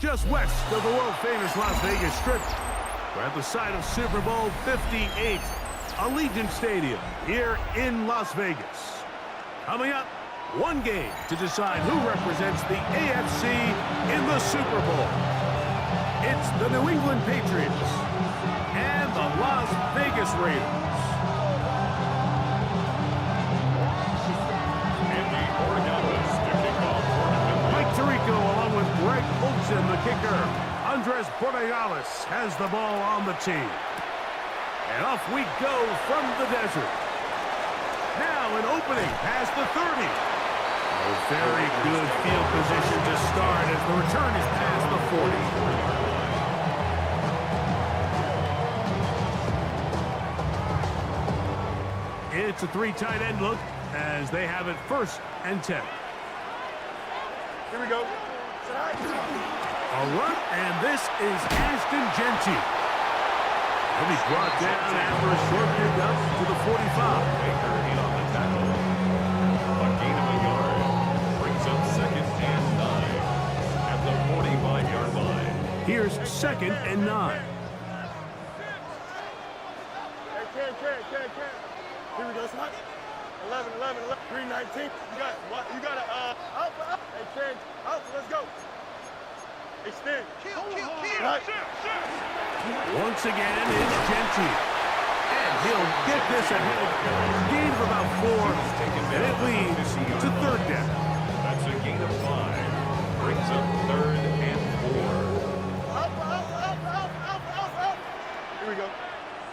Just west of the world-famous Las Vegas Strip, we're at the site of Super Bowl 58, Allegiant Stadium here in Las Vegas. Coming up, one game to decide who represents the AFC in the Super Bowl. It's the New England Patriots and the Las Vegas Raiders. Mike Tirico along with Greg Olsen, the kicker. Andres Borregales has the ball on the tee. And off we go from the desert. Now an opening past the 30. A very good field position to start as the return is past the 40. It's a three tight end look as they have it 1st and 10. Here we go. A run, and this is Ashton Jeanty. He'll be brought down after a short pickup to the 45. Baker in on the tackle. A gain of a yard. Brings up 2nd and 9 at the 45-yard line. Here's 2nd and 9. Hey, Ken. Here we go, son. 11, 319. You got what? You got a out. Hey, Ken, out. Let's go. Extend. Kill. Right. Once again, it's Jeanty. And he'll get this ahead. Gain of about 4, and it leads to 3rd down. That's a gain of 5. Brings up 3rd and 4. Out. Here we go.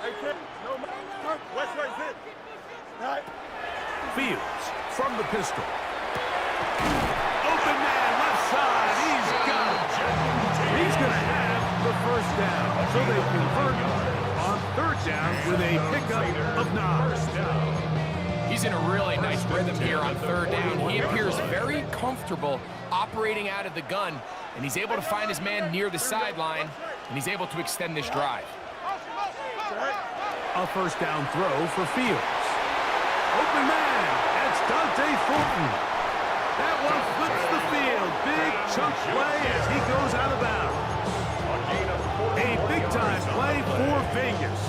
Hey, Ken. No more. West it. Right. Fields from the pistol. Open man, left side. He's got it. He's going to have the 1st down. So they convert on 3rd down with a pickup of 9. He's in a really nice rhythm here on 3rd down. He appears very comfortable operating out of the gun, and he's able to find his man near the sideline, and he's able to extend this drive. A 1st down throw for Fields. Open man, that's Dante Fulton. That one flips the field. Big chunk play as he goes out of bounds. A big-time play for Vegas.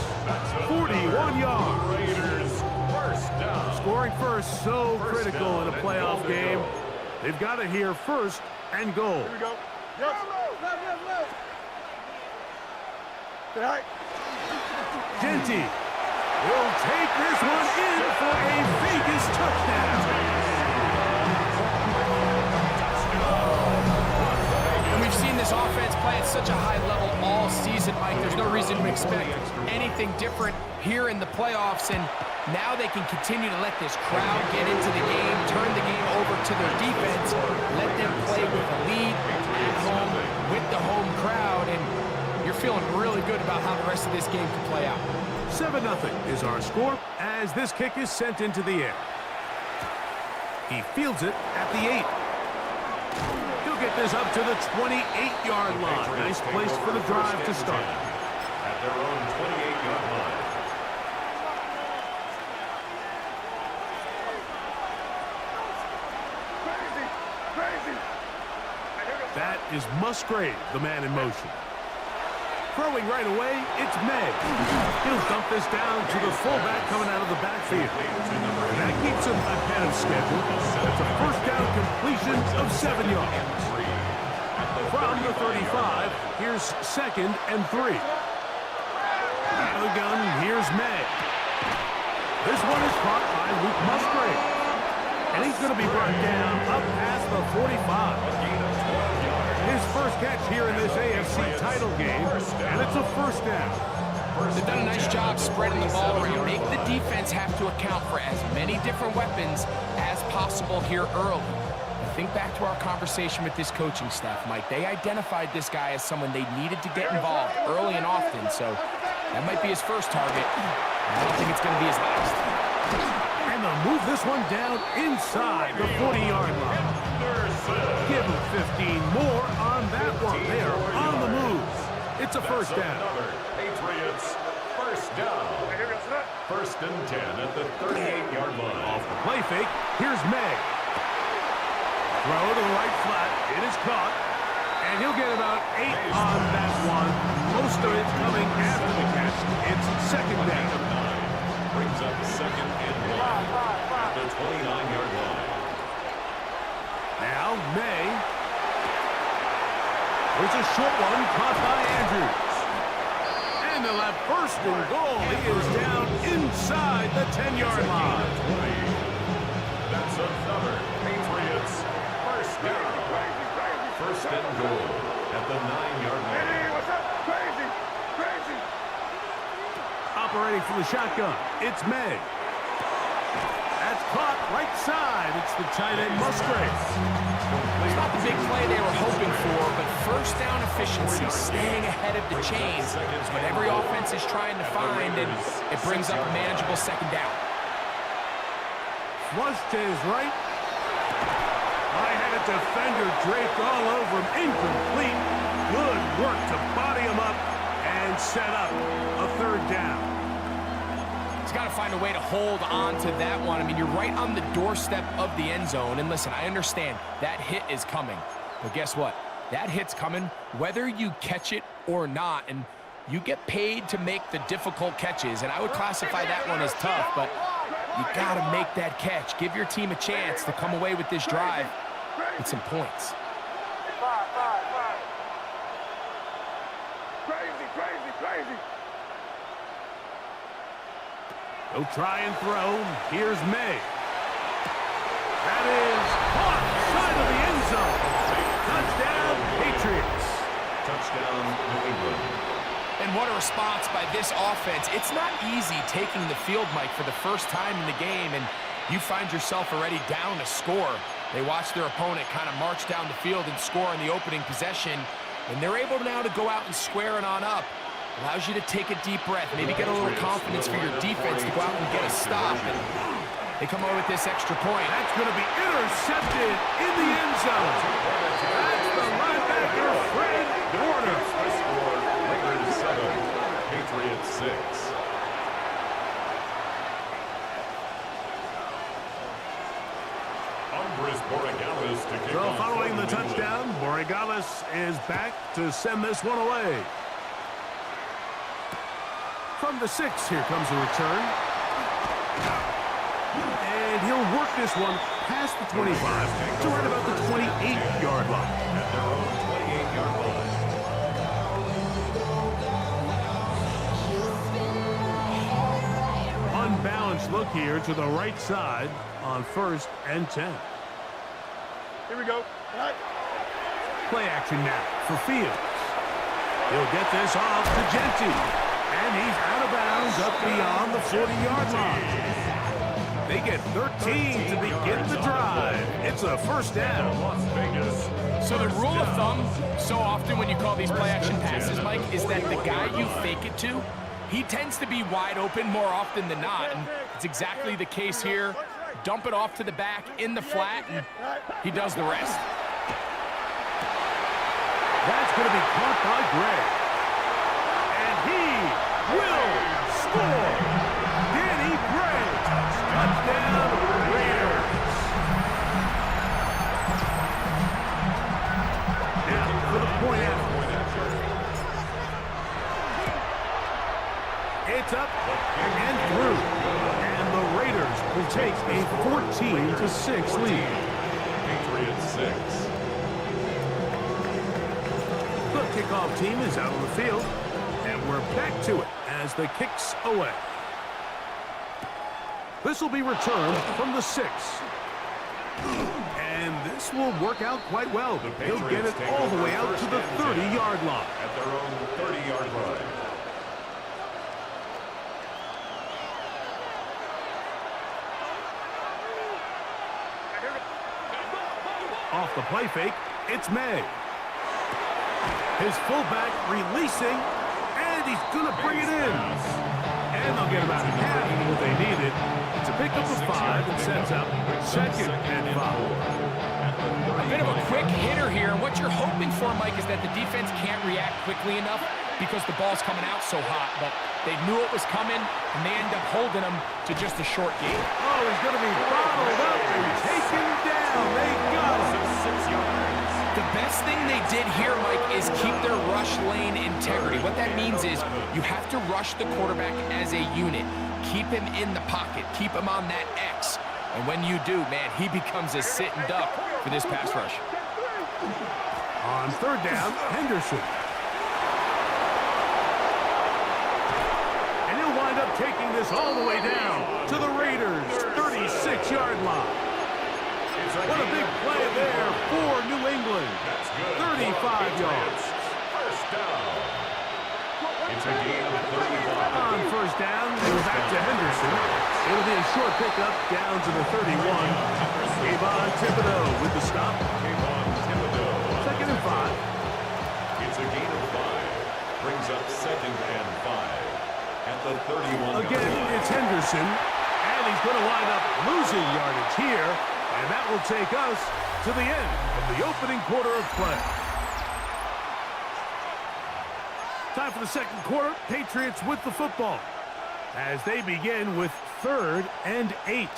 41 yards. Raiders, 1st down. Scoring first, so critical in a playoff game. They've got to hear 1st and goal. Here we go. Yep. Right. Jeanty will take this one in for a Vegas touchdown. And we've seen this offense play at such a high level all season, Mike. There's no reason to expect anything different here in the playoffs, and now they can continue to let this crowd get into the game, turn the game over to their defense, let them play with the lead at home with the home crowd, and you're feeling really good about how the rest of this game can play out. 7-0 is our score as this kick is sent into the air. He fields it at the 8. He'll get this up to the 28-yard line. Nice place for the drive to start. At their own 28-yard line. Crazy. That is Musgrave, the man in motion. Throwing right away, it's May. He'll dump this down to the fullback coming out of the backfield. And that keeps him ahead of schedule. It's a 1st down completion of 7 yards. From the 35, here's 2nd and 3. Out of the gun, here's May. This one is caught by Luke Musgrave. And he's going to be brought down up past the 45. His 1st catch here in this AFC title game, and it's a 1st down. They've done a nice job spreading the ball around. Make the defense have to account for as many different weapons as possible here early. And think back to our conversation with this coaching staff, Mike. They identified this guy as someone they needed to get involved early and often, so that might be his 1st target. I don't think it's going to be his last. And they'll move this one down inside the 40-yard line. Give them 15 more on that one. They are on the move. It's a 1st down. Patriots, 1st down. 1st and 10 at the 38-yard line. Off the play fake, here's May. Throw to the right flat. It is caught. And he'll get about 8 on that one. Most of it coming after the catch. It's second down. Brings up second and 1 at the 29-yard line. Now, May. There's a short one caught by Andrews. And they'll have first and goal. He is down inside the 10-yard line. That's another Patriots first down. First and goal at the 9-yard line. Hey, what's up? Crazy. Crazy. Operating from the shotgun, it's May. That's caught right side. It's the tight end Musgrave. It's not the big play they were hoping for, but first down efficiency, staying ahead of the chains, is what every offense is trying to find, and it brings up a manageable second down. Flush to his right. I had a defender draped all over him. Incomplete. Good work to body him up and set up a third down. He's got to find a way to hold on to that one. I mean, you're right on the doorstep of the end zone. And listen, I understand that hit is coming. But guess what? That hit's coming whether you catch it or not. And you get paid to make the difficult catches. And I would classify that one as tough, but you got to make that catch. Give your team a chance to come away with this drive with some points. Five. Crazy. They'll try and throw. Here's May. That is caught side of the end zone. Touchdown, Patriots. Touchdown, New England. And what a response by this offense. It's not easy taking the field, Mike, for the first time in the game, and you find yourself already down a score. They watch their opponent kind of march down the field and score in the opening possession, and they're able now to go out and square it on up. Allows you to take a deep breath, maybe get a little confidence for your defense to go out and get a stop. And they come away with this extra point. That's going to be intercepted in the end zone. That's the linebacker, Fred Warner. Score, Raiders 7, Patriots 6. Andres Borregales to kick So off following the for New England. touchdown, Borregales is back to send this one away. From the 6, here comes a return. And he'll work this one past the 25 to right about the 28-yard line. At their own 28-yard line. Unbalanced look here to the right side on 1st and 10. Here we go. Right. Play action now for Fields. He'll get this off to Genty. And he's out of bounds up beyond the 40-yard line. They get 13 to begin the drive. It's a first down. Las Vegas. So the rule of thumb, so often when you call these play-action passes, Mike, is that the guy you fake it to, he tends to be wide open more often than not. And it's exactly the case here. Dump it off to the back in the flat, and he does the rest. That's going to be caught by Gray. And he will score. Danny Gray. Touchdown, Raiders. Now for the point after. It's up and through. And the Raiders will take a 14-6 lead. Patriots 6. The kickoff team is out on the field, and we're back to it as the kick's away. This will be returned from the 6. And this will work out quite well. He'll get it all the way out to the 30-yard line. At their own 30-yard line. Off the play fake, it's May. His fullback releasing, and he's going to bring it in. And they'll get about half of what they needed to pick up the 5 and sets up second and 5. A bit of a quick hitter here. What you're hoping for, Mike, is that the defense can't react quickly enough because the ball's coming out so hot. But they knew it was coming, and they end up holding them to just a short gain. Oh, he's going to be bottled up and taken down. They got him. did here, Mike, is keep their rush lane integrity. What that means is you have to rush the quarterback as a unit. Keep him in the pocket. Keep him on that X. And when you do, man, he becomes a sitting duck for this pass rush. On third down, Henderson. And he'll wind up taking this all the way down to the Raiders' 36-yard line. What a big play there for New England. 35 yards. First down. It's a gain of 35. On first down, we're back to Henderson. It'll be a short pickup down to the 31. Kayvon Thibodeaux with the stop. Kayvon Thibodeaux. Second and 5. It's a gain of 5. Brings up second and 5. At the 31. Again, it's Henderson. And he's going to wind up losing yardage here. And that will take us to the end of the opening quarter of play. Time for the second quarter. Patriots with the football as they begin with 3rd and 8.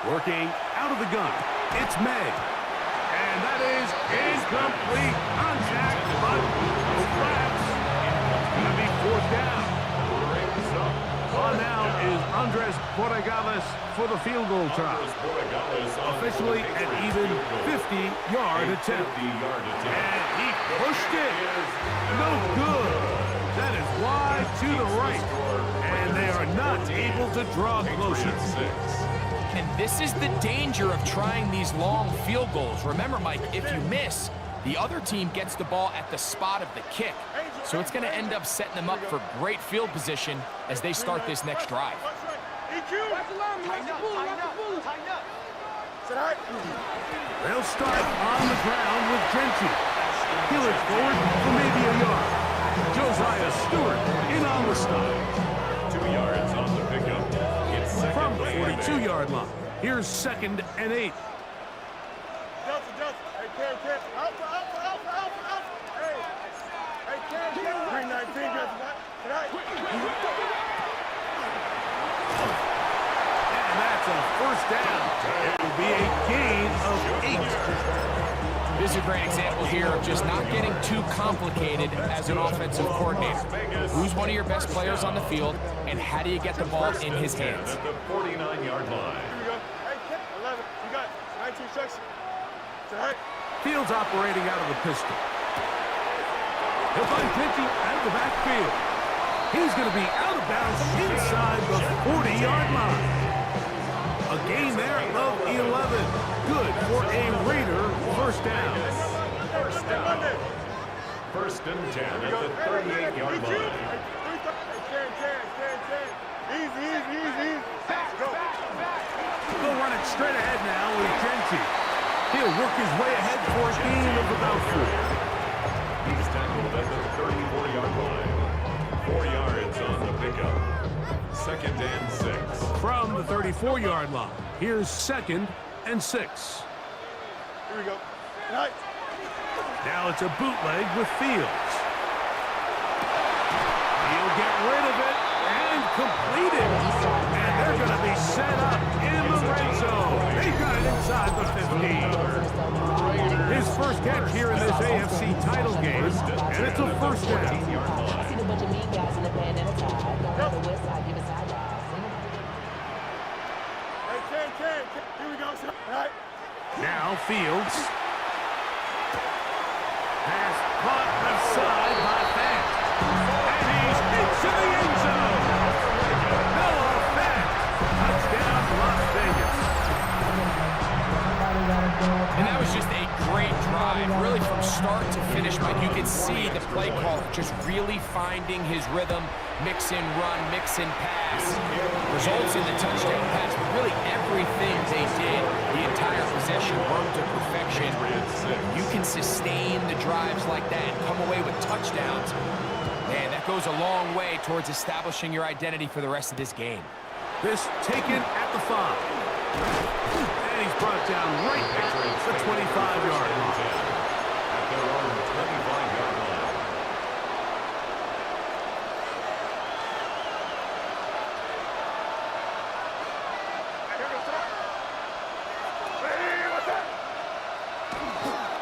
Working out of the gun. It's May. And that is incomplete contact, but no flags. Going to be 4th down. On now is Andres Borregales for the field goal try. Officially an even 50-yard attempt. And he pushed it. No good. That is wide to the right. And they are not able to draw closer. And this is the danger of trying these long field goals. Remember, Mike, if you miss, the other team gets the ball at the spot of the kick. So it's going to end up setting them up for great field position as they start this next drive. They'll start on the ground with Gentry. He'll look forward for maybe a yard. Josiah Stewart in on the stop. 2 yards on the pickup. It's second From the and 42-yard line. Here's 2nd and 8. Delta. Hey, Cam. Alpha. Hey, Cam. 319, Delta. And that's a first down. It will be a gain of 8. This is a great example here of just not getting too complicated as an offensive coordinator. Who's one of your best players on the field, and how do you get the ball in his hands? At the 49-yard line. Here we go. Hey, Cam. 11. You got 19 seconds. Fields operating out of the pistol. He'll find Gentry out of the backfield. He's going to be out of bounds inside the 40-yard line. A gain there of 11. Good for a Raider first down. First and 10 at the 38-yard line. Easy. Go. They'll run it straight ahead now with Gentry. He'll work his way ahead for a gain of about 4. He's tackled at the 34-yard line. 4 yards on the pickup. Second and 6. From the 34-yard line, here's 2nd and 6. Here we go. Nice. Now it's a bootleg with Fields. He'll get rid of it and complete it. And they're going to be set up in the red zone. They got it inside the 15. His first catch here in this AFC title game, and it's a first down. I seen a bunch of mean guys in the bandana tie. Going on the west side, giving side eyes. Hey, Ken. Here we go. Right. Now Fields. Pass caught left side by Fant. And he's into the end zone. Noah Fant. Touchdown Las Vegas. And that was just a great drive, really from start to finish, Mike. You could see the play call just really finding his rhythm, mix and run, mix and pass. Results in the touchdown pass, but really everything they did, the entire possession worked to perfection. You can sustain the drives like that and come away with touchdowns. Man, that goes a long way towards establishing your identity for the rest of this game. This taken at the 5. And he's brought down right at the 25-yard line. At their own 25-yard line.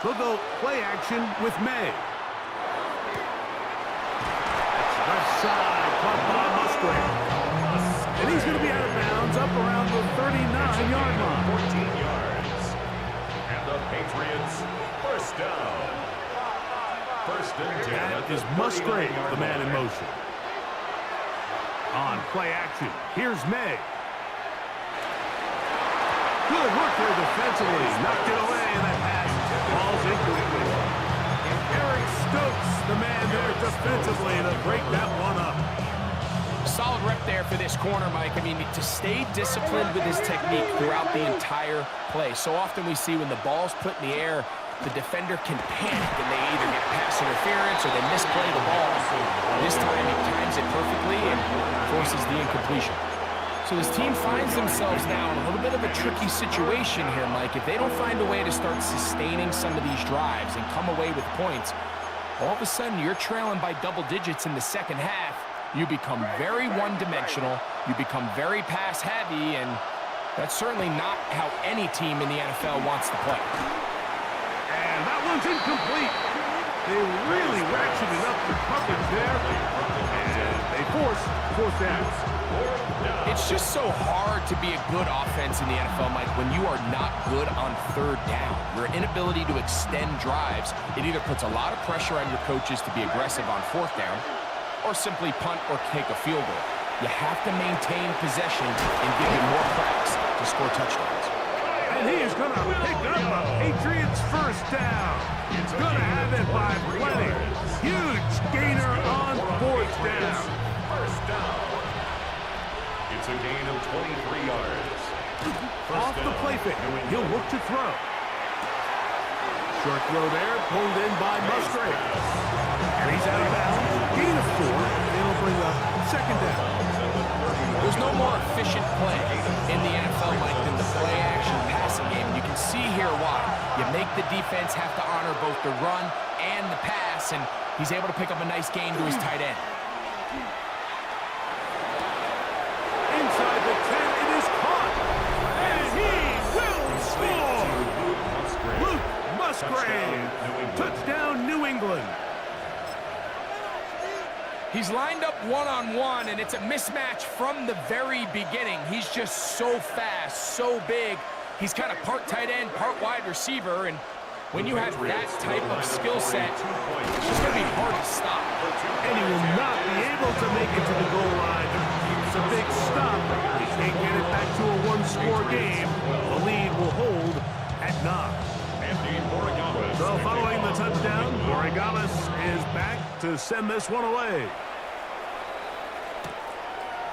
They'll go play action with May. Left side, caught by Musgrave. And he's going to be out of bounds up around the 39-yard line. 14 yards. And the Patriots, first down. First and 10. That is Musgrave, the man in motion. On play action, here's May. Good work there defensively. Knocked it away, and that pass falls incomplete. Eric Stokes, the man there defensively, to break that one up. Solid rep there for this corner, Mike. I mean, to stay disciplined with his technique throughout the entire play. So often we see when the ball's put in the air, the defender can panic, and they either get pass interference or they misplay the ball. This time, he times it perfectly and forces the incompletion. So this team finds themselves now in a little bit of a tricky situation here, Mike. If they don't find a way to start sustaining some of these drives and come away with points, all of a sudden you're trailing by double digits in the second half. You become very one-dimensional, you become very pass-heavy, and that's certainly not how any team in the NFL wants to play. And that one's incomplete. They really ratcheted up the coverage there, and they force fourth down. It's just so hard to be a good offense in the NFL, Mike, when you are not good on third down. Your inability to extend drives, it either puts a lot of pressure on your coaches to be aggressive on fourth down or simply punt or take a field goal. You have to maintain possession and give you more cracks to score touchdowns. And he is going to pick up a Patriots first down. He's going to have it by plenty. Huge gainer on fourth down. First down. It's a gain of 23 yards. Off the play fake. He'll look to throw. Short throw there, pulled in by Musgrave. And he's out of bounds. Gain of 4. It'll bring up second down. There's no more efficient play in the NFL, Mike, than the play-action passing game. You can see here why. You make the defense have to honor both the run and the pass, and he's able to pick up a nice gain to his tight end. Inside the 10, it is caught. And he will score. Luke Musgrave. Touchdown, New England. He's lined up one-on-one, and it's a mismatch from the very beginning. He's just so fast, so big. He's kind of part tight end, part wide receiver, and when you have that type of skill set, it's just going to be hard to stop. And he will not be able to make it to the goal line. It's a big stop. He can't get it back to a one-score game. The lead will hold at 9. So following the touchdown, Origamis is back to send this one away.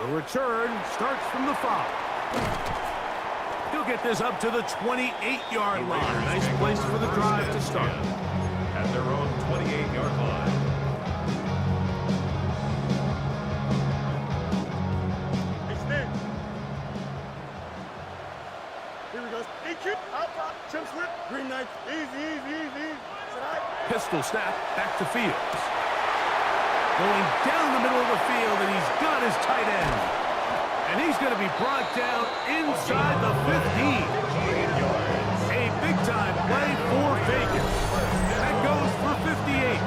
The return starts from the 5. He'll get this up to the 28-yard line. Nice place for the drive to start. At their own 28-yard line. Extend. Here we go. EQ. Out. Chip slip. Green knife. Easy. Pistol snap back to Fields. Going down the middle of the field, and he's got his tight end. And he's going to be brought down inside the 15. A big-time play for Vegas. That goes for 58.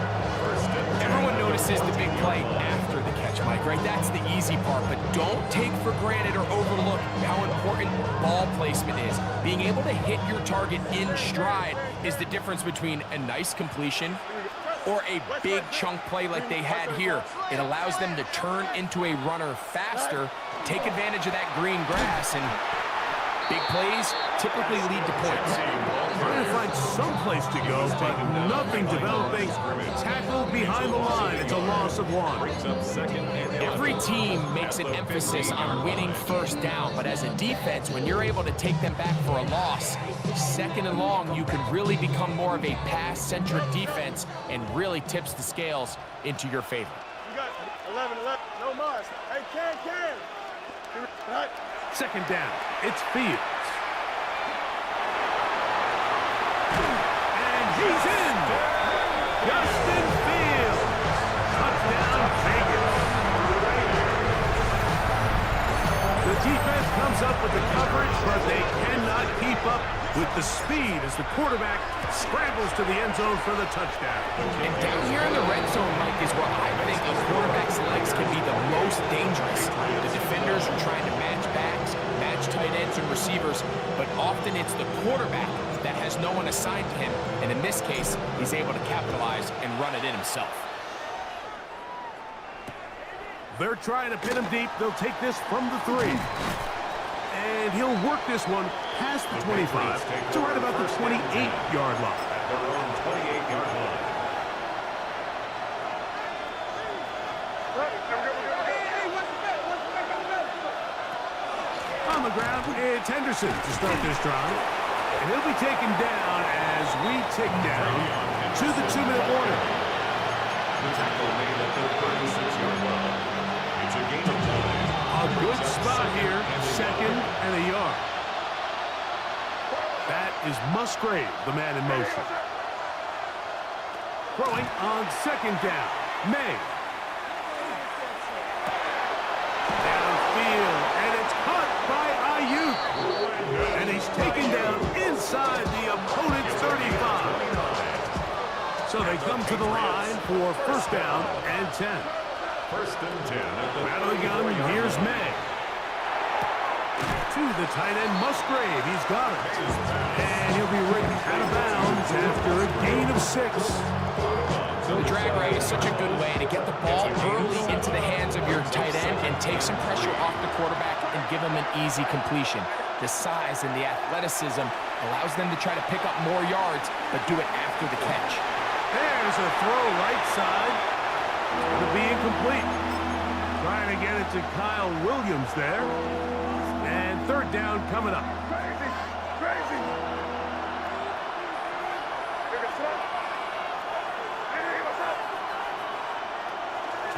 Everyone notices the big play after the catch, Mike, right? That's the easy part, but don't take for granted or overlook how important ball placement is. Being able to hit your target in stride is the difference between a nice completion or a big chunk play like they had here. It allows them to turn into a runner faster, take advantage of that green grass, and big plays typically lead to points. Trying to find some place to go, but nothing developing. Tackled behind the line. It's a loss of 1. Every team makes an emphasis on winning first down, but as a defense, when you're able to take them back for a loss, second and long, you can really become more of a pass-centric defense and really tips the scales into your favor. You got 11. No more. Hey, can. Right. Second down. It's Fields. And he's in. Justin Fields. Touchdown, Vegas. The defense comes up with the coverage, but they cannot keep up with the speed as the quarterback scrambles to the end zone for the touchdown. And down here in the red zone, Mike, is where I think a quarterback's legs can be the most dangerous. The defenders are trying to match backs, match tight ends and receivers, but often it's the quarterback that has no one assigned to him, and in this case, he's able to capitalize and run it in himself. They're trying to pin him deep. They'll take this from the 3. And he'll work this one past the 25 to right about the 28-yard line. At their own 28-yard line. On the ground, it's Henderson to start this drive. And he'll be taken down as we tick down to the 2-minute warning. The tackle made at the 36-yard line. It's a gain of 9. A good spot here, 2nd and a yard. That is Musgrave, the man in motion. Throwing on 2nd down, May. Downfield, and it's caught by Ayuk. And he's taken down inside the opponent's 35. So they come to the line for 1st down and 10. 1st and 10 at the Battling gun, here's May. To the tight end, Musgrave. He's got it. And he'll be written out of bounds after a gain of 6. The drag route is such a good way to get the ball early into the hands of your tight end and take some pressure off the quarterback and give him an easy completion. The size and the athleticism allows them to try to pick up more yards, but do it after the catch. There's a throw right side. It'll be incomplete. Trying to get it to Kyle Williams there. And 3rd down coming up. Crazy, crazy.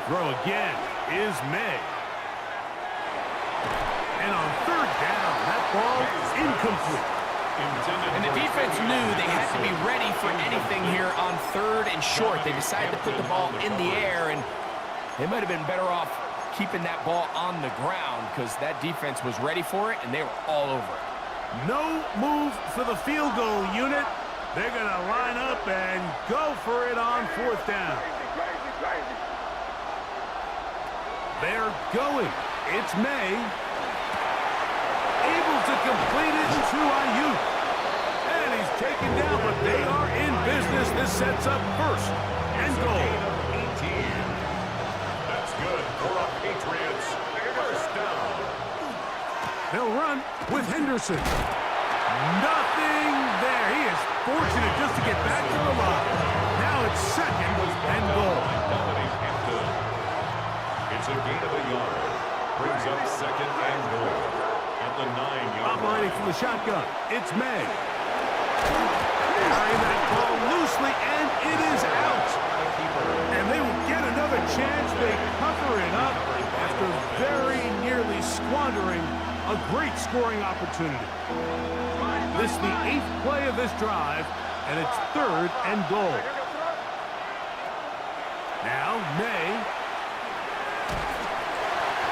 Throw again is May. And on 3rd down, that ball is incomplete. And the defense knew they had to be ready for anything here on 3rd and short. They decided to put the ball in the air, and they might have been better off keeping that ball on the ground because that defense was ready for it, and they were all over it. No move for the field goal unit. They're going to line up and go for it on 4th down. Crazy, crazy. They're going. It's May. Able to complete it to Ayuk. And he's taken down, but they are in business. This sets up 1st and goal. 18. That's good for our Patriots. 1st down. They'll run with Henderson. Nothing there. He is fortunate just to get back to the line. Now it's 2nd and goal. It's a gain of a yard. Brings up 2nd and goal. At the 9-yard Operating from the shotgun, it's May. Carrying that ball loosely, and it is out. And they will get another chance. They cover it up after very nearly squandering a great scoring opportunity. This is the 8th play of this drive, and it's 3rd and goal. Now, May.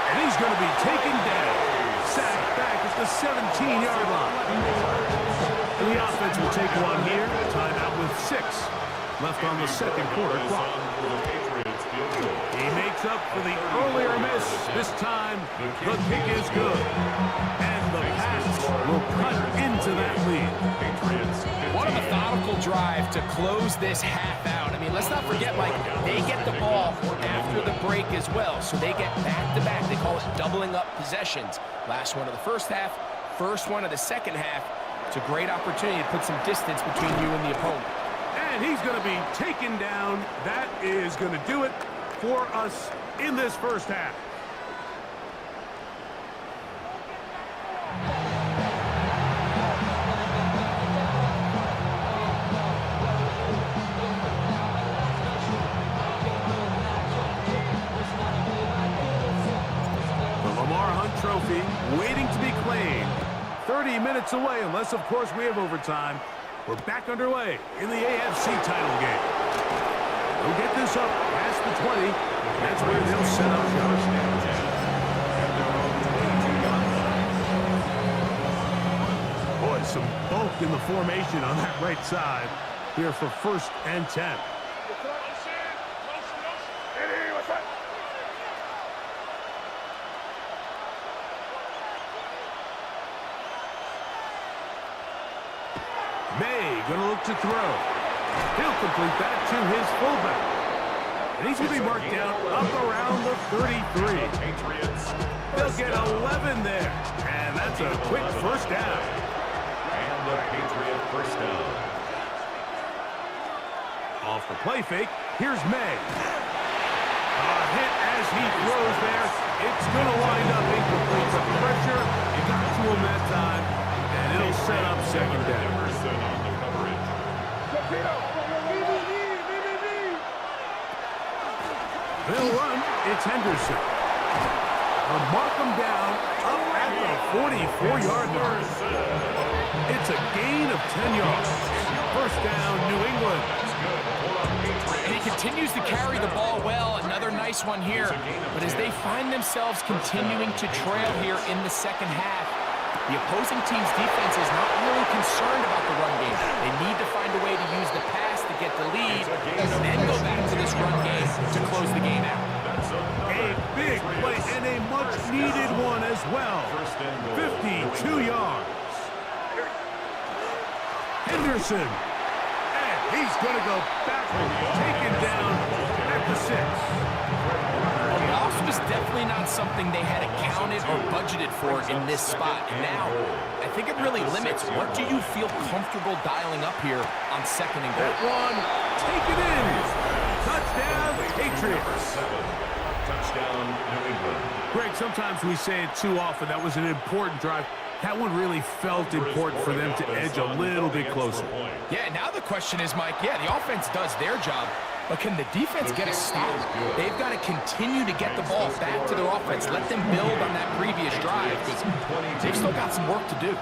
And he's going to be taken down. Sacked back at the 17-yard line. And the offense will take one here. Timeout with 6 left on the 2nd quarter clock. He makes up for the earlier miss. This time, the kick is good. And the pass will cut into that lead. What a methodical drive to close this half out. I mean, let's not forget, Mike, they get the ball after the break as well, so they get back-to-back. They call it doubling up possessions. Last one of the 1st half, first one of the 2nd half. It's a great opportunity to put some distance between you and the opponent. And he's going to be taken down. That is going to do it for us in this 1st half. Trophy waiting to be claimed. 30 minutes away, unless, of course, we have overtime. We're back underway in the AFC title game. They'll get this up past the 20. That's where they'll set up shop. Boy, some bulk in the formation on that right side here for 1st and 10. May going to look to throw. He'll complete that to his fullback. And he's going to be marked down up around the 33. They'll get 11 there. And that's a quick first down. And the Patriot first down. Off the play fake, here's May. A hit as he throws there. It's going to wind up incomplete. The pressure, it got to him that time. And it'll set up second down. Emerson on the coverage. They'll run. It's Henderson. They'll mark him down up at the 44-yard line. It's a gain of 10 yards. First down, New England. And he continues to carry the ball well. Another nice one here. But as they find themselves continuing to trail here in the second half, the opposing team's defense is not really concerned about the run game. They need to find a way to use the pass to get the lead, and then go back to this run game to close the game out. A big play and a much-needed one as well. 52 yards. Henderson. And he's going to go backward, taken down at the 6. The loss was definitely not something they had accounted or budgeted for in this spot. And now, I think it really limits what do you feel comfortable dialing up here on 2nd and goal. That one, take it in. Touchdown, Patriots. Touchdown, New England. Greg, sometimes we say it too often. That was an important drive. That one really felt important for them to edge a little bit closer. Yeah, now the question is, Mike, the offense does their job, but can the defense get a stop? They've got to continue to get the ball back to their offense. Let them build on that previous drive, because they've still got some work to do.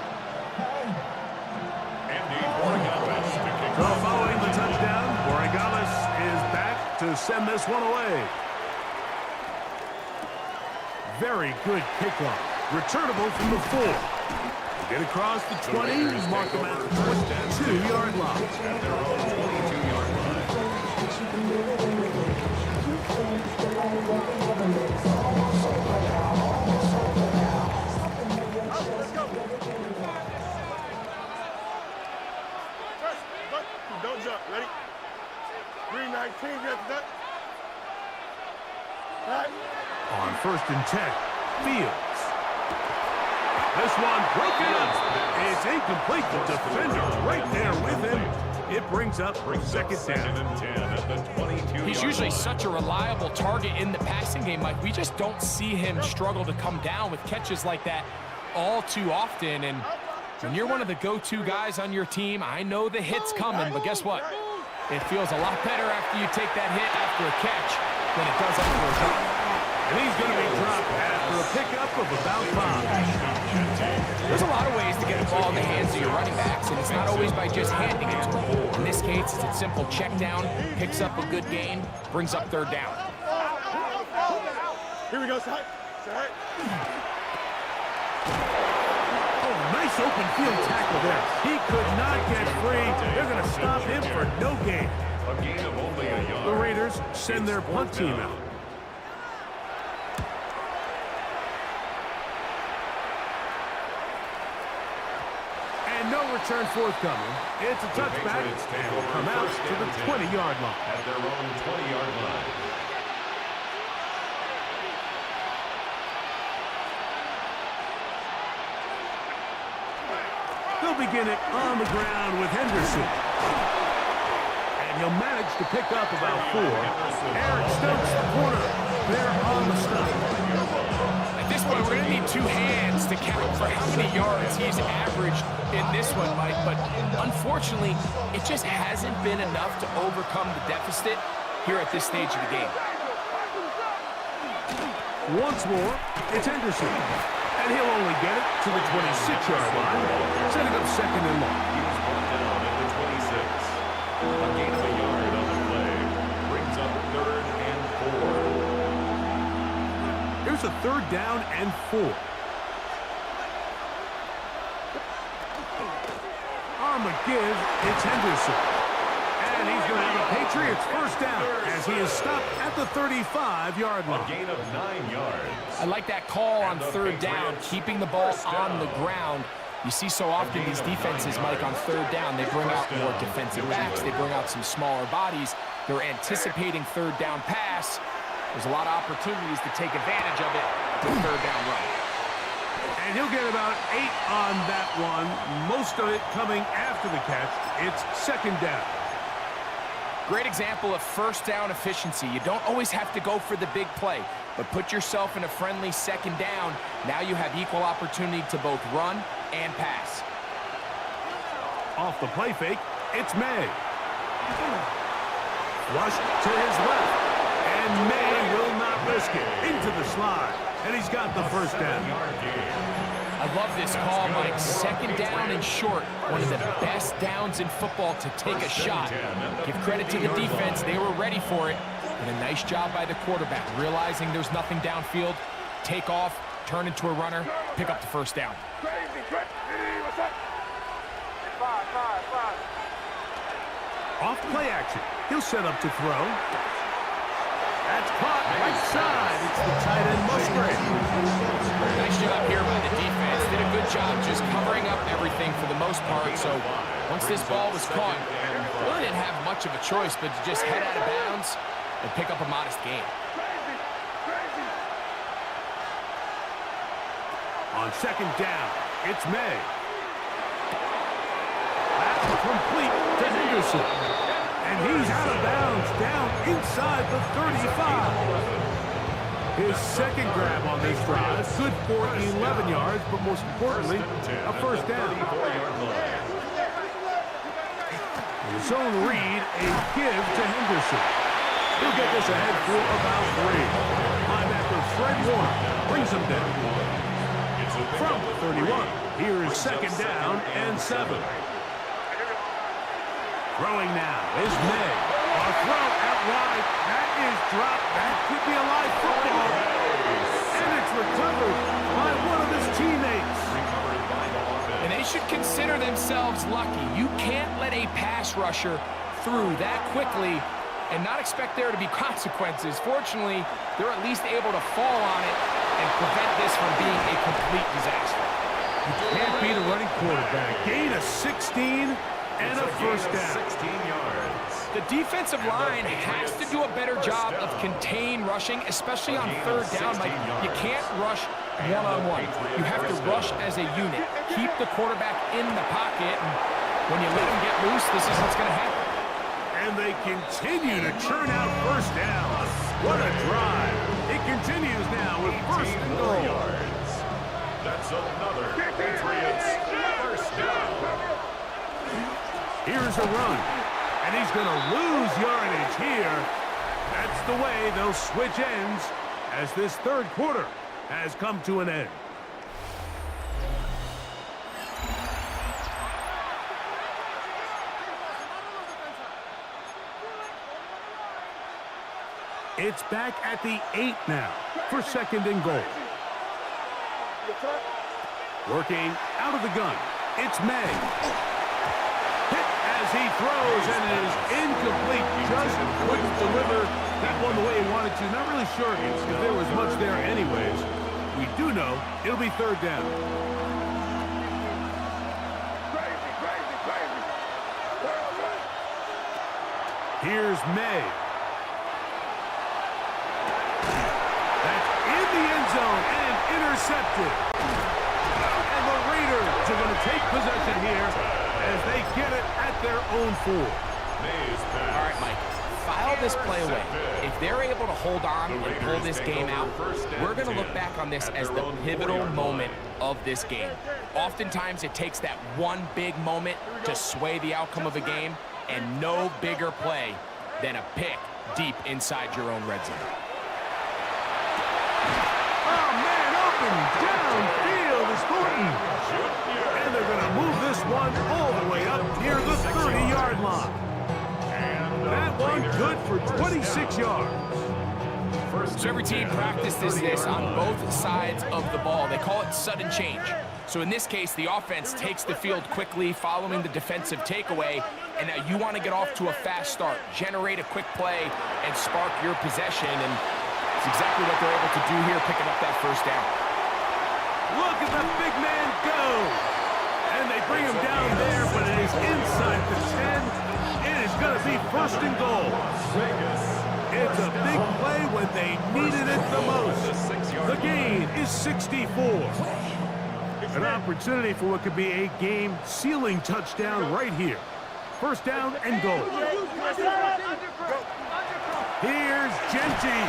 So following the touchdown, Borregales is back to send this one away. Very good kickoff. Returnable from the 4. Get across the 20, mark them at the 22-yard line. At their own 22-yard line. Let's go. Don't jump. Ready? 319. You have to duck. Right. On 1st and 10, Fields. This one broken up. It's incomplete. The defender's right there with him. It brings up 2nd down. And 10 at the 22-yard He's usually line. such a reliable target in the passing game, Mike. We just don't see him struggle to come down with catches like that all too often. And when you're one of the go-to guys on your team, I know the hit's coming, but guess what? It feels a lot better after you take that hit after a catch than it does after a drop. And he's going to be dropped after a pickup of about 5. There's a lot of ways to get a ball in the hands of your running backs, and it's not always by just handing it to them. In this case, it's a simple check down, picks up a good gain, brings up 3rd down. Here we go, side. Side. Oh, nice open field tackle there. He could not get free. They're going to stop him for no gain. A gain of only a yard. The Raiders send their punt team out. And no return forthcoming. It's a touchback, and will come out to the 20-yard line. At their own 20-yard line. They'll begin it on the ground with Henderson. And he'll manage to pick up about 4. Eric Stokes, the corner, there on the stop. At this point, we're going to need 2 hands to count for how many yards he's averaged in this one, Mike. But unfortunately, it just hasn't been enough to overcome the deficit here at this stage of the game. Once more, it's Henderson. And he'll only get it to the 26-yard line, setting up 2nd and long. He was brought down at the 26. A gain of a yard on the play. Brings up 3rd and 4. Here's a 3rd down and 4. the give, it's Henderson. And he's going to have a Patriots first down as he is stopped at the 35-yard A line. gain of 9 yards. I like that call on third down, keeping the ball on the ground. You see so often these defenses, Mike, on third down, they bring out more defensive backs, they bring out some smaller bodies. They're anticipating third down pass. There's a lot of opportunities to take advantage of it with third down run. And he'll get about 8 on that one, most of it coming after the catch. It's second down. Great example of first down efficiency. You don't always have to go for the big play, but put yourself in a friendly second down. Now you have equal opportunity to both run and pass. Off the play fake, it's May. Flush to his left, and May will not risk it. Into the slide, and he's got the first down. I love this call, Mike. Second down and short. One of the best downs in football to take a shot. Give credit to the defense. They were ready for it. And a nice job by the quarterback, realizing there's nothing downfield. Take off, turn into a runner, pick up the first down. Off play action. He'll set up to throw. That's caught right side. It's the tight end Musgrave. Nice job here by the defense. Did a good job just covering up everything for the most part. So once this ball was caught, really didn't have much of a choice but to just head out of bounds and pick up a modest gain. On second down, it's May. That's complete to Henderson. And he's out of bounds, down inside the 35. His second grab on this drive, good for 11 yards, but most importantly, a first down. Zone read, a give to Henderson. He'll get this ahead for about 3. Linebacker Fred Warner brings him down. From the 31, here is second down and 7. Throwing now is May. A throw out wide. That is dropped. That could be a live football. And it's recovered by one of his teammates. And they should consider themselves lucky. You can't let a pass rusher through that quickly and not expect there to be consequences. Fortunately, they're at least able to fall on it and prevent this from being a complete disaster. You can't beat a running quarterback. Gain of 16 and a first down. 16 yards. The defensive line has to do a better job of contain rushing, especially on third down. Like, you can't rush one-on-one. You have to rush as a unit. Keep the quarterback in the pocket, and when you let him get loose, this is what's going to happen. And they continue to churn out first downs. What a drive. It continues now with first and goal. Yards. That's another Patriots first down. Here's a run, and he's going to lose yardage here. That's the way they'll switch ends as this third quarter has come to an end. It's back at the 8 now for second and goal. Working out of the gun, it's May. As he throws, and it is incomplete. Just couldn't deliver that one the way he wanted to. Not really sure if there was much there anyways. We do know it'll be third down. Here's May. That's in the end zone and intercepted. And the Raiders are going to take possession here as they get it at their own 4. All right, Mike, file this play away. If they're able to hold on and pull this game out, we're going to look back on this as the pivotal moment of this game. Oftentimes, it takes that one big moment to sway the outcome of a game, and no bigger play than a pick deep inside your own red zone. Oh, man, open downfield is Thornton. And they're going to move this one all the way up near the 30-yard line. That one good for 26 yards. So every team practices this on both sides of the ball. They call it sudden change. So in this case, the offense takes the field quickly following the defensive takeaway, and now you want to get off to a fast start, generate a quick play, and spark your possession, and it's exactly what they're able to do here, picking up that first down. Look at the big man go! And they bring him down there, but it is inside the 10. It is going to be first and goal. It's a big play when they needed it the most. The gain is 64. An opportunity for what could be a game-sealing touchdown right here. First down and goal. Here's Genty.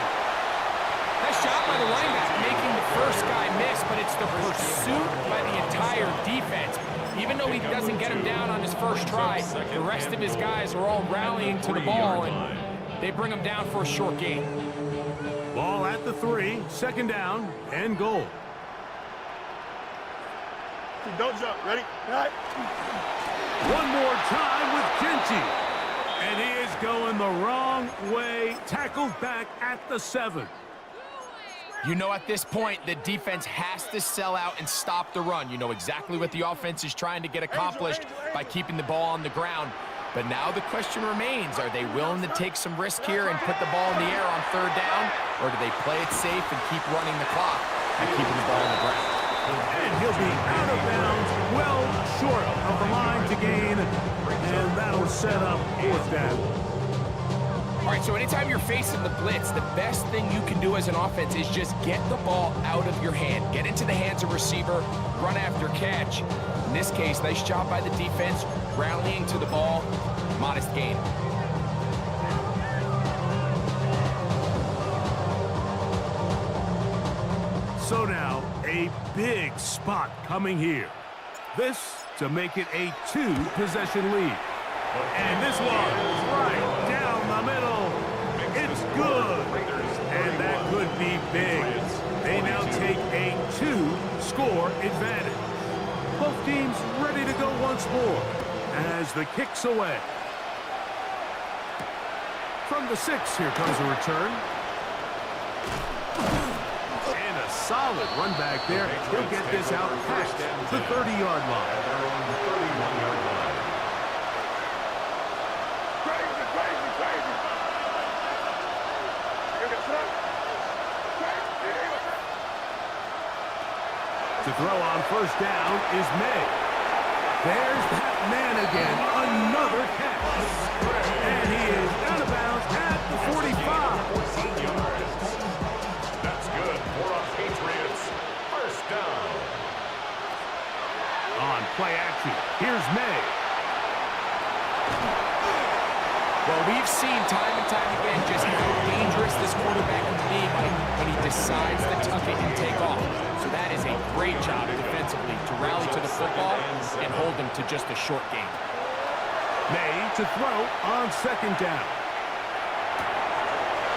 Nice job by the running back, making the first guy miss, but it's the pursuit by the entire defense. Even though he doesn't get him down on his first try, the rest of his guys are all rallying to the ball, and they bring him down for a short gain. Ball at the 3, second down and goal. Don't jump. Ready? All right. One more time with Genty. And he is going the wrong way. Tackled back at the 7. You know at this point, the defense has to sell out and stop the run. You know exactly what the offense is trying to get accomplished by keeping the ball on the ground. But now the question remains, are they willing to take some risk here and put the ball in the air on third down? Or do they play it safe and keep running the clock by keeping the ball on the ground? And he'll be out of bounds, well short of the line to gain. And that'll set up fourth down. All right, so anytime you're facing the blitz, the best thing you can do as an offense is just get the ball out of your hand. Get into the hands of receiver, run after catch. In this case, nice job by the defense, rallying to the ball, modest gain. So now, a big spot coming here. This to make it a 2-possession lead. And this one is right down the middle. It's good. And that could be big. They now take a 2-score advantage. Both teams ready to go once more as the kick's away. From the 6, here comes a return. And a solid run back there. He'll get this out past the 30-yard line. To throw on first down is May. There's that man again, another catch. And he is out of bounds at the 45. 14 yards. That's good for a Patriots first down. On play action, here's May. Well, we've seen time and time again just how dangerous this quarterback can be when he decides to tuck it and take off. So that is a great job defensively to rally to the football and hold him to just a short gain. May to throw on second down.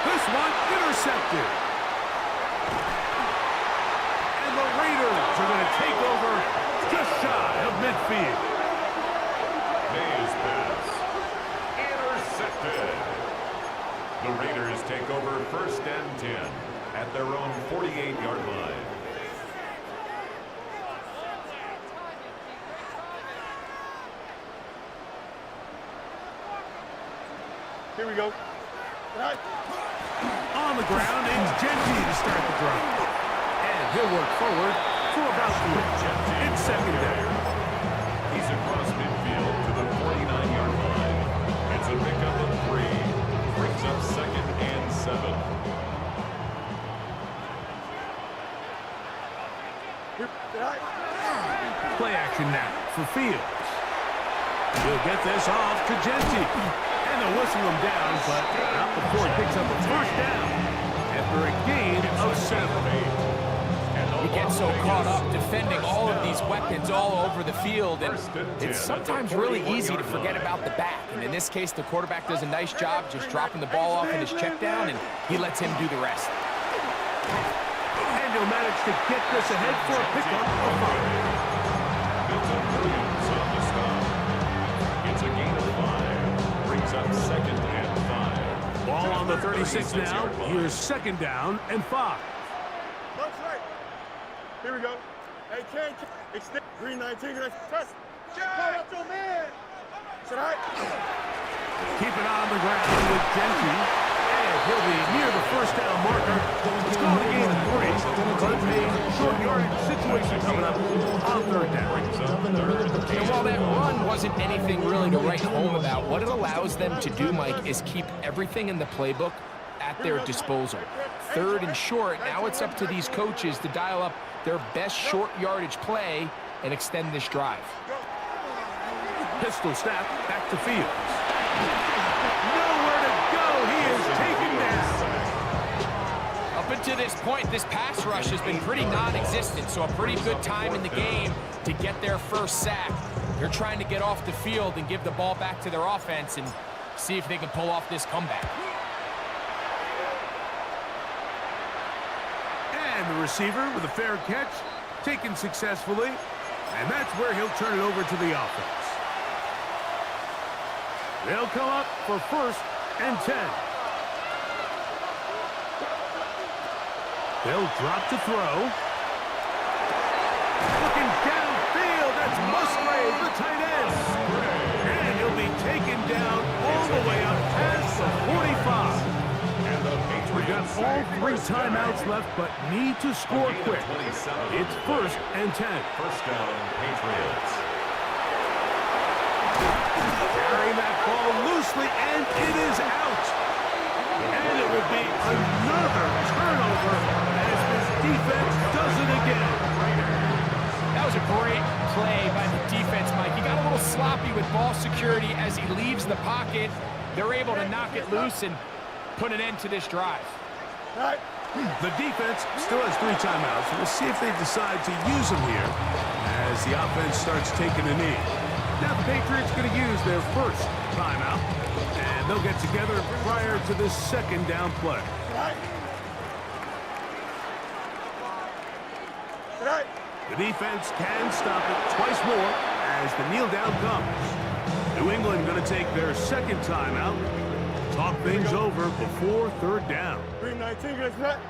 This one intercepted. And the Raiders are going to take over just shy of midfield. May's pass intercepted. The Raiders take over first and 10 at their own 48-yard line. Here we go. On the ground, it's Genty to start the drive. And he'll work forward for about 3. It's second down. He's across midfield to the 49-yard line. It's a pickup of 3. Brings up second and 7. Play action now for Fields. He'll get this off to Genty. And they'll whistle him down, but not before he picks up a first down after a gain of 7. You get so caught up defending all of these weapons all over the field, and it's sometimes really easy to forget about the back. And in this case, the quarterback does a nice job just dropping the ball off in his check down, and he lets him do the rest. And he'll manage to get this ahead for a pickup of 5. It's a gain of 5. Brings up second and 5. Ball on the 36 now. Here's second down and 5. Left, right. Here we go. Hey, Ken, extend. Green 19, let's test. Call out your man. Should I? Keep it on the ground with Gentry. And he'll be near the first down marker. It's called a gain of 3. But a short yardage situation coming up on third down. And while that run wasn't anything really to write home about, what it allows them to do, Mike, is keep everything in the playbook at their disposal. Third and short, now it's up to these coaches to dial up their best short yardage play and extend this drive. Pistol snap, back to Fields. Nowhere to go. He is taken down. Up until this point, this pass rush has been pretty non-existent, so a pretty good time in the game to get their first sack. They're trying to get off the field and give the ball back to their offense and see if they can pull off this comeback. And the receiver with a fair catch, taken successfully. And that's where he'll turn it over to the offense. They'll come up for first and 10. They'll drop to throw. Looking downfield, that's Musgrave, the tight end. And he'll be taken down all the way up past the 45. We got all 3 timeouts left, but need to score quick. It's first and 10. First down, Patriots. Carrying that ball loosely, and it is out. And it will be another turnover as this defense does it again. That was a great play by the defense, Mike. He got a little sloppy with ball security as he leaves the pocket. They're able to knock it loose and put an end to this drive. The defense still has 3 timeouts. We'll see if they decide to use them here as the offense starts taking a knee. Now the Patriots going to use their first timeout, and they'll get together prior to this second down play. The defense can stop it twice more as the kneel down comes. New England going to take their second timeout. Talk things over before third down. Green 19, let's set.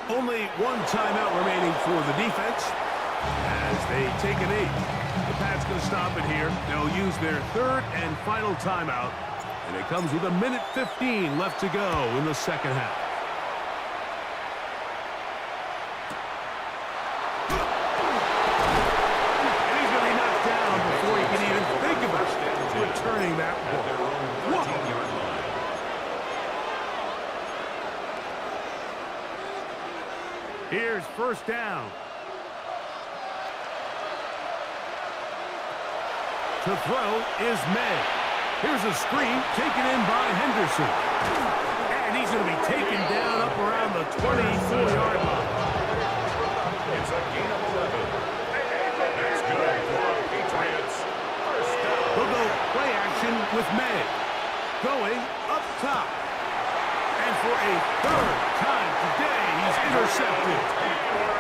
Only 1 timeout remaining for the defense as they take a knee. The Pats going to stop it here. They'll use their third and final timeout, and it comes with 1:15 left to go in the second half. And he's going to be knocked down before he can even think about returning that ball. Here's first down. To throw is May. Here's a screen taken in by Henderson. And he's going to be taken down up around the 24-yard line. It's a gain of 11. That's good for Patriots. First down. We'll go play action with May. Going up top. And for a third time today, he's intercepted.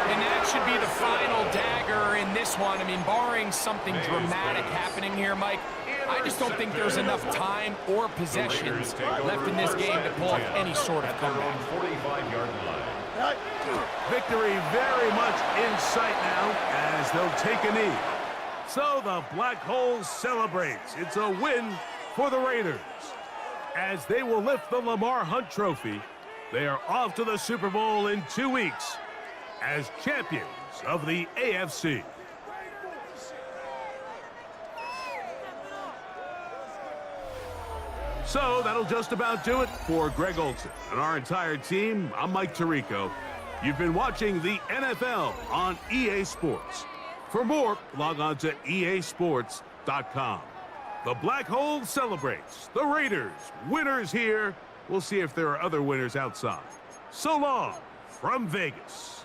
And that should be the final dagger in this one. I mean, barring something dramatic happening here, Mike, I just don't think there's enough time or possessions left in this game to pull off any sort of comeback. 45-yard line. Victory very much in sight now as they'll take a knee. So the Black Hole celebrates. It's a win for the Raiders. As they will lift the Lamar Hunt Trophy, they are off to the Super Bowl in 2 weeks as champions of the AFC. So that'll just about do it for Greg Olsen and our entire team. I'm Mike Tirico. You've been watching the NFL on EA Sports. For more, log on to easports.com. The Black Hole celebrates. The Raiders, winners here. We'll see if there are other winners outside. So long from Vegas.